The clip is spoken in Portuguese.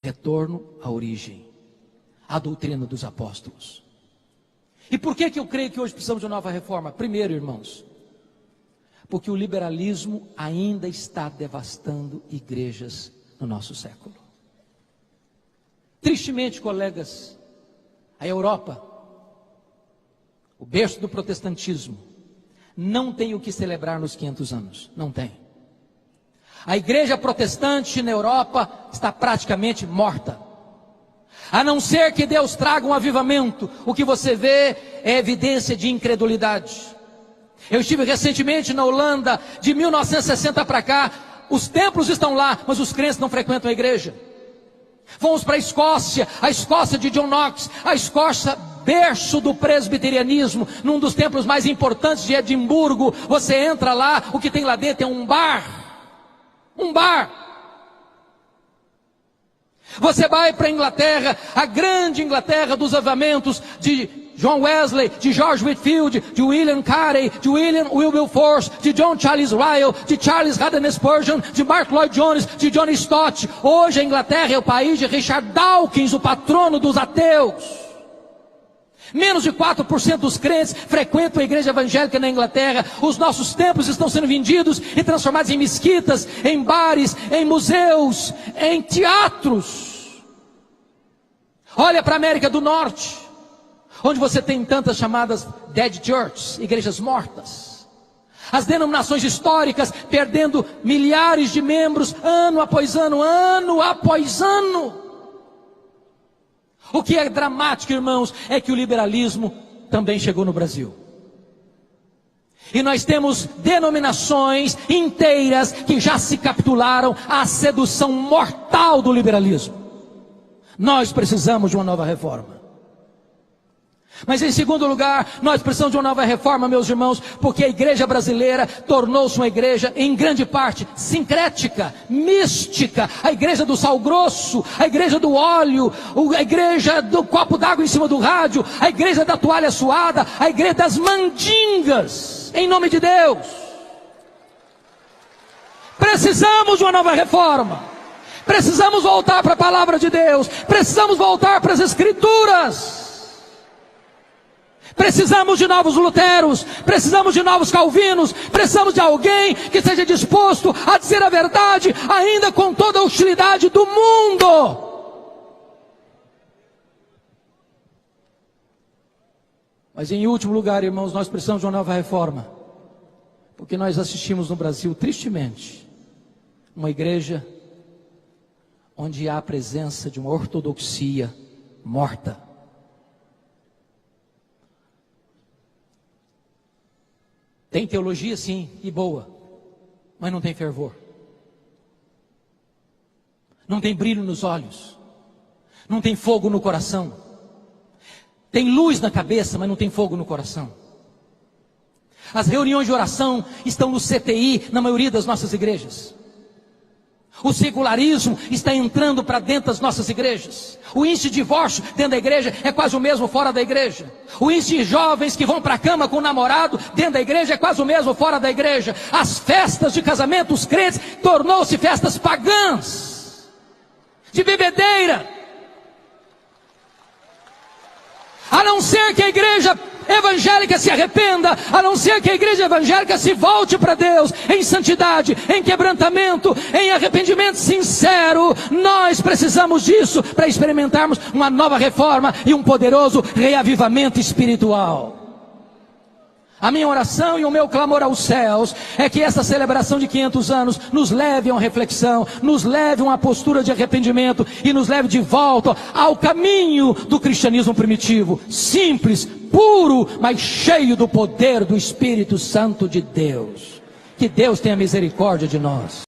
Retorno à origem, à doutrina dos apóstolos. E por que eu creio que hoje precisamos de uma nova reforma? Primeiro, irmãos, porque o liberalismo ainda está devastando igrejas no nosso século. Tristemente, colegas, a Europa, o berço do protestantismo, não tem o que celebrar nos 500 anos, não tem. A igreja protestante na Europa está praticamente morta. A não ser que Deus traga um avivamento, o que você vê é evidência de incredulidade. Eu estive recentemente na Holanda, de 1960 para cá, os templos estão lá, mas os crentes não frequentam a igreja. Fomos para a Escócia de John Knox, a Escócia berço do presbiterianismo, num dos templos mais importantes de Edimburgo. Você entra lá, o que tem lá dentro é um bar. Você vai para a Inglaterra, a grande Inglaterra dos avivamentos de John Wesley, de George Whitefield, de William Carey, de William Wilberforce, de John Charles Ryle, de Charles Haddon Spurgeon, de Mark Lloyd Jones, de John Stott. Hoje a Inglaterra é o país de Richard Dawkins, o patrono dos ateus. Menos de 4% dos crentes frequentam a igreja evangélica na Inglaterra. Os nossos templos estão sendo vendidos e transformados em mesquitas, em bares, em museus, em teatros. Olha para a América do Norte, onde você tem tantas chamadas dead churches, igrejas mortas. As denominações históricas perdendo milhares de membros ano após ano, ano após ano. O que é dramático, irmãos, é que o liberalismo também chegou no Brasil. E nós temos denominações inteiras que já se capitularam à sedução mortal do liberalismo. Nós precisamos de uma nova reforma. Mas em segundo lugar, nós precisamos de uma nova reforma, meus irmãos, porque a igreja brasileira tornou-se uma igreja, em grande parte, sincrética, mística. A igreja do sal grosso, a igreja do óleo, a igreja do copo d'água em cima do rádio, a igreja da toalha suada, a igreja das mandingas, em nome de Deus. Precisamos de uma nova reforma. Precisamos voltar para a palavra de Deus. Precisamos voltar para as Escrituras. Precisamos de novos Luteros, precisamos de novos Calvinos, precisamos de alguém que seja disposto a dizer a verdade, ainda com toda a hostilidade do mundo. Mas em último lugar, irmãos, nós precisamos de uma nova reforma, porque nós assistimos no Brasil, tristemente, uma igreja onde há a presença de uma ortodoxia morta. Tem teologia sim, e boa, mas não tem fervor. Não tem brilho nos olhos. Não tem fogo no coração. Tem luz na cabeça, mas não tem fogo no coração. As reuniões de oração estão no CTI, na maioria das nossas igrejas. O secularismo está entrando para dentro das nossas igrejas. O índice de divórcio dentro da igreja é quase o mesmo fora da igreja. O índice de jovens que vão para a cama com o namorado dentro da igreja é quase o mesmo fora da igreja. As festas de casamento dos crentes tornou-se festas pagãs, de bebedeira. A não ser que a igreja evangélica se arrependa, a não ser que a igreja evangélica se volte para Deus em santidade, em quebrantamento, em arrependimento sincero. Nós precisamos disso para experimentarmos uma nova reforma e um poderoso reavivamento espiritual. A minha oração e o meu clamor aos céus é que essa celebração de 500 anos nos leve a uma reflexão, nos leve a uma postura de arrependimento e nos leve de volta ao caminho do cristianismo primitivo, simples, puro, mas cheio do poder do Espírito Santo de Deus. Que Deus tenha misericórdia de nós.